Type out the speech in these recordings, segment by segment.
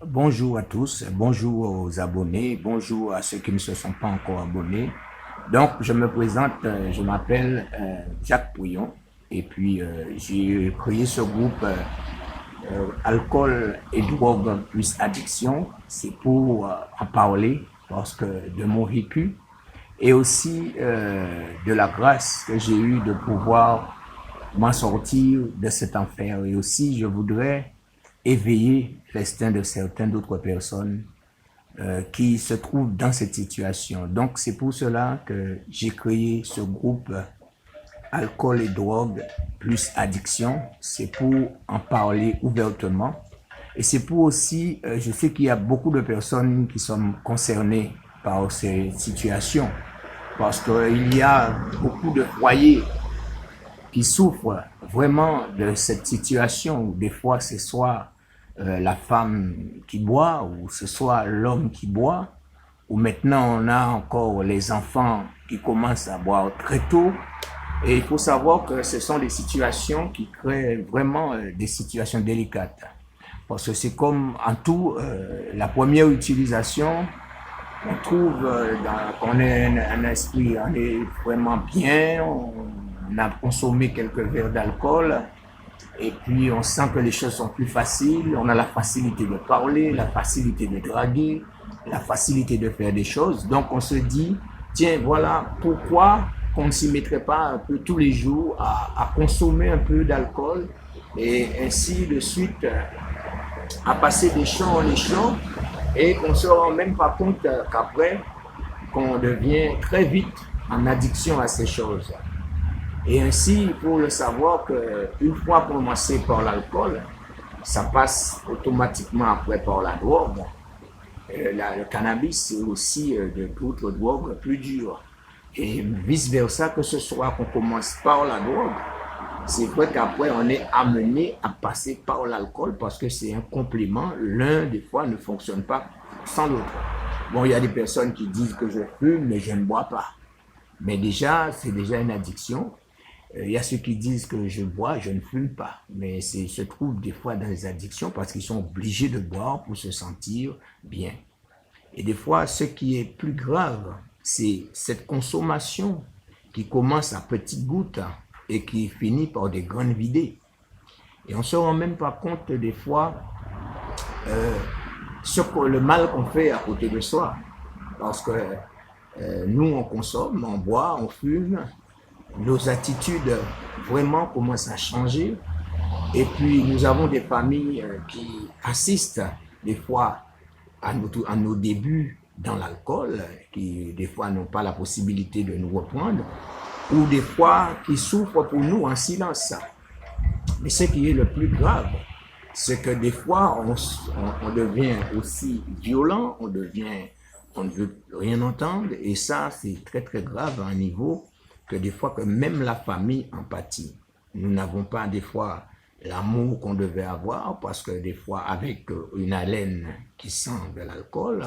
Bonjour à tous, bonjour aux abonnés, bonjour à ceux qui ne se sont pas encore abonnés. Donc, je me présente, je m'appelle Jacques Pouillon et puis j'ai créé ce groupe Alcool et drogue plus addiction. C'est pour en parler parce que de mon vécu et aussi de la grâce que j'ai eue de pouvoir m'en sortir de cet enfer. Et aussi, je voudrais éveiller l'instinct de certaines d'autres personnes qui se trouvent dans cette situation. Donc, c'est pour cela que j'ai créé ce groupe Alcool et drogue plus addiction. C'est pour en parler ouvertement. Et c'est pour aussi, je sais qu'il y a beaucoup de personnes qui sont concernées par ces situations. Parce qu'il y a beaucoup de foyers qui souffrent vraiment de cette situation où des fois c'est soit la femme qui boit ou ce soit l'homme qui boit, ou maintenant on a encore les enfants qui commencent à boire très tôt. Et il faut savoir que ce sont des situations qui créent vraiment des situations délicates. Parce que c'est comme en tout, la première utilisation, on trouve qu'on est un esprit, on est vraiment bien, on a consommé quelques verres d'alcool, et puis on sent que les choses sont plus faciles, on a la facilité de parler, la facilité de draguer, la facilité de faire des choses. Donc on se dit, tiens, voilà, pourquoi qu'on ne s'y mettrait pas un peu tous les jours à consommer un peu d'alcool et ainsi de suite à passer des champs en champs et qu'on ne se rend même pas compte qu'après, qu'on devient très vite en addiction à ces choses. Et ainsi, il faut le savoir qu'une fois commencé par l'alcool, ça passe automatiquement après par la drogue. Le cannabis, c'est aussi de d'autres drogues plus dures. Et vice-versa, que ce soit qu'on commence par la drogue, c'est vrai qu'après, on est amené à passer par l'alcool parce que c'est un complément. L'un, des fois, ne fonctionne pas sans l'autre. Bon, il y a des personnes qui disent que je fume, mais je ne bois pas. Mais déjà, c'est déjà une addiction. Il y a ceux qui disent que je bois, je ne fume pas. Mais ils se trouvent des fois dans les addictions parce qu'ils sont obligés de boire pour se sentir bien. Et des fois, ce qui est plus grave, c'est cette consommation qui commence à petites gouttes et qui finit par des grandes vidées. Et on ne se rend même pas compte des fois le mal qu'on fait à côté de soi. Parce que nous, on consomme, on boit, on fume, nos attitudes vraiment commencent à changer. Et puis, nous avons des familles qui assistent des fois à nos débuts dans l'alcool, qui des fois n'ont pas la possibilité de nous reprendre, ou des fois qui souffrent pour nous en silence. Mais ce qui est le plus grave, c'est que des fois, on devient aussi violent, on ne veut rien entendre, et ça, c'est très très grave à un niveau que des fois que même la famille en pâtit. Nous n'avons pas des fois l'amour qu'on devait avoir, parce que des fois, avec une haleine qui sent de l'alcool,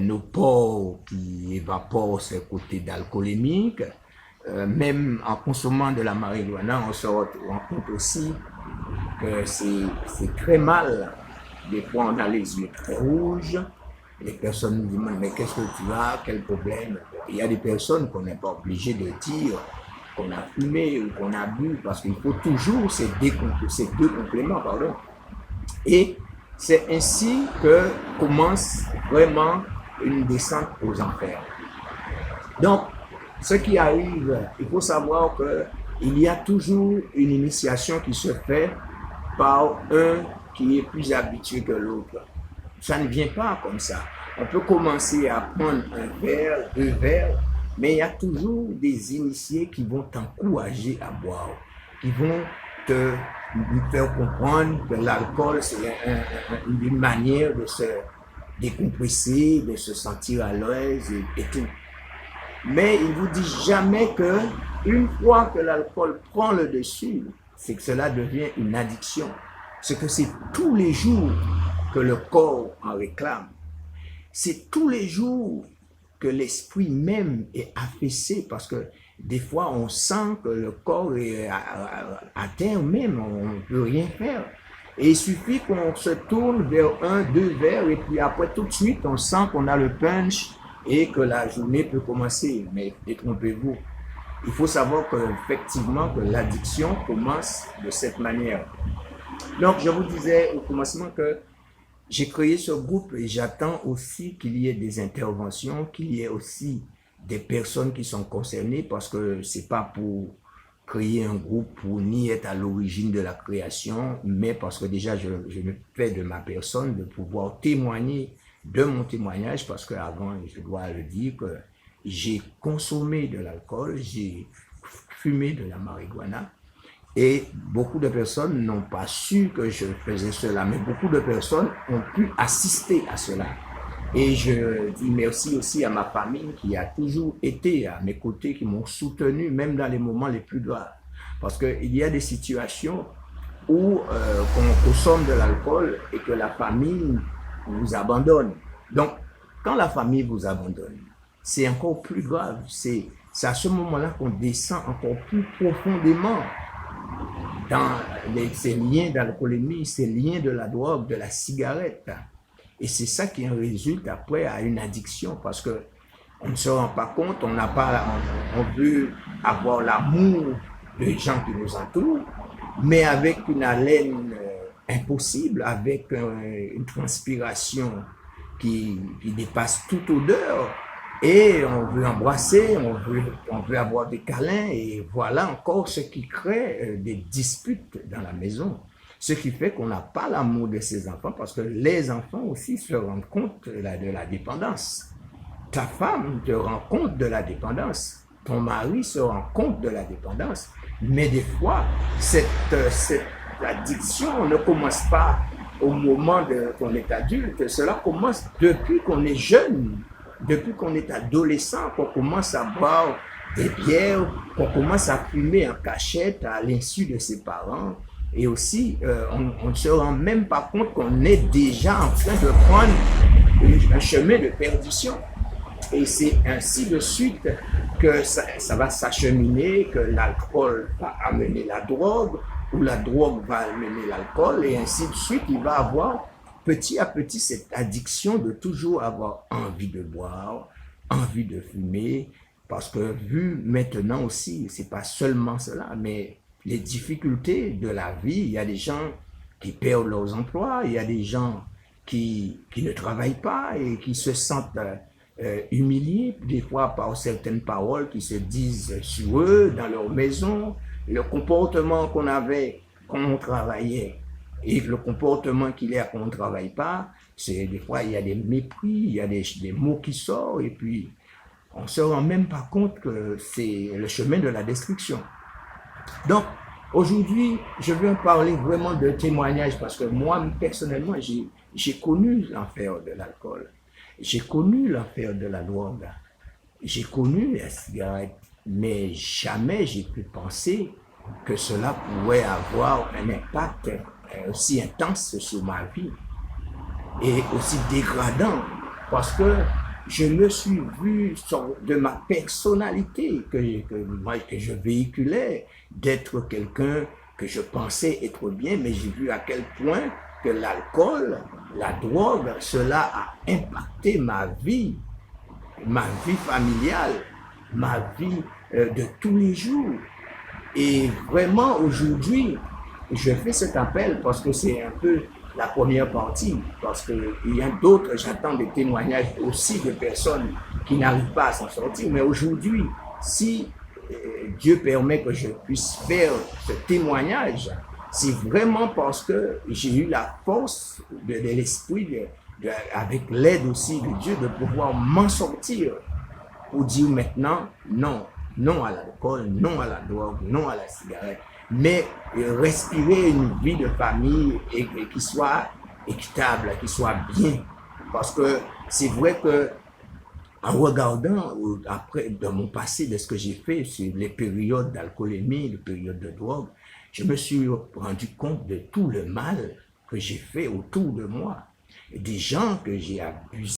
nos pores qui évaporent ce côté d'alcoolémique, même en consommant de la marijuana, on se rend compte aussi que c'est très mal. Des fois, on a les yeux très rouges. Les personnes nous demandent, mais qu'est-ce que tu as? Quel problème? Il y a des personnes qu'on n'est pas obligé de dire qu'on a fumé ou qu'on a bu, parce qu'il faut toujours ces deux compléments, pardon. Et c'est ainsi que commence vraiment une descente aux enfers. Donc, ce qui arrive, il faut savoir qu'il y a toujours une initiation qui se fait par un qui est plus habitué que l'autre. Ça ne vient pas comme ça. On peut commencer à prendre un verre, deux verres, mais il y a toujours des initiés qui vont t'encourager à boire, qui vont te faire comprendre que l'alcool, c'est une manière de se décompresser, de se sentir à l'aise et tout. Mais il ne vous dit jamais que une fois que l'alcool prend le dessus, c'est que cela devient une addiction. C'est que c'est tous les jours que le corps en réclame. C'est tous les jours que l'esprit même est affaissé parce que des fois on sent que le corps est à terre même, on ne peut rien faire. Et il suffit qu'on se tourne vers un, deux verres, et puis après, tout de suite, on sent qu'on a le punch et que la journée peut commencer. Mais détrompez-vous, il faut savoir qu'effectivement, que l'addiction commence de cette manière. Donc, je vous disais au commencement que j'ai créé ce groupe et j'attends aussi qu'il y ait des interventions, qu'il y ait aussi des personnes qui sont concernées parce que c'est pas pour créer un groupe pour ni être à l'origine de la création, mais parce que déjà je me fais de ma personne de pouvoir témoigner de mon témoignage parce qu'avant, je dois le dire que j'ai consommé de l'alcool, j'ai fumé de la marijuana. Et beaucoup de personnes n'ont pas su que je faisais cela, mais beaucoup de personnes ont pu assister à cela. Et je dis merci aussi à ma famille qui a toujours été à mes côtés, qui m'ont soutenu, même dans les moments les plus graves. Parce qu'il y a des situations où on consomme de l'alcool et que la famille vous abandonne. Donc, quand la famille vous abandonne, c'est encore plus grave. C'est à ce moment-là qu'on descend encore plus profondément dans ces liens d'alcoolémie, ces liens de la drogue, de la cigarette. Et c'est ça qui en résulte après à une addiction parce que on ne se rend pas compte, on veut avoir l'amour des gens qui nous entourent, mais avec une haleine impossible, avec une transpiration qui dépasse toute odeur. Et on veut embrasser, on veut avoir des câlins, et voilà encore ce qui crée des disputes dans la maison. Ce qui fait qu'on n'a pas l'amour de ses enfants, parce que les enfants aussi se rendent compte de la dépendance. Ta femme te rend compte de la dépendance, ton mari se rend compte de la dépendance, mais des fois, cette addiction ne commence pas au moment qu'on est adulte, cela commence depuis qu'on est jeune. Depuis qu'on est adolescent, qu'on commence à boire des bières, qu'on commence à fumer en cachette à l'insu de ses parents. Et aussi, on ne se rend même pas compte qu'on est déjà en train de prendre un chemin de perdition. Et c'est ainsi de suite que ça va s'acheminer, que l'alcool va amener la drogue, ou la drogue va amener l'alcool, et ainsi de suite, il va avoir petit à petit cette addiction de toujours avoir envie de boire, envie de fumer, parce que vu maintenant aussi, c'est pas seulement cela, mais les difficultés de la vie, il y a des gens qui perdent leurs emplois, il y a des gens qui ne travaillent pas et qui se sentent humiliés des fois par certaines paroles qui se disent sur eux, dans leur maison, le comportement qu'on avait quand on travaillait et le comportement qu'il y a quand on ne travaille pas, c'est des fois il y a des mépris, il y a des mots qui sortent et puis on ne se rend même pas compte que c'est le chemin de la destruction. Donc aujourd'hui, je veux parler vraiment de témoignage parce que moi personnellement, j'ai connu l'enfer de l'alcool, j'ai connu l'enfer de la drogue, j'ai connu la cigarette, mais jamais j'ai pu penser que cela pourrait avoir un impact aussi intense sur ma vie et aussi dégradant parce que je me suis vu de ma personnalité que je véhiculais d'être quelqu'un que je pensais être bien, mais j'ai vu à quel point que l'alcool, la drogue, cela a impacté ma vie familiale, ma vie de tous les jours. Et vraiment aujourd'hui, je fais cet appel parce que c'est un peu la première partie, parce qu'il y a d'autres, j'attends des témoignages aussi de personnes qui n'arrivent pas à s'en sortir. Mais aujourd'hui, si Dieu permet que je puisse faire ce témoignage, c'est vraiment parce que j'ai eu la force de l'esprit, avec l'aide aussi de Dieu, de pouvoir m'en sortir pour dire maintenant non. Non à l'alcool, non à la drogue, non à la cigarette, mais respirer une vie de famille et qui soit équitable, qui soit bien. Parce que c'est vrai que en regardant après dans mon passé de ce que j'ai fait sur les périodes d'alcoolémie, les périodes de drogue, je me suis rendu compte de tout le mal que j'ai fait autour de moi. Des gens que j'ai abusés.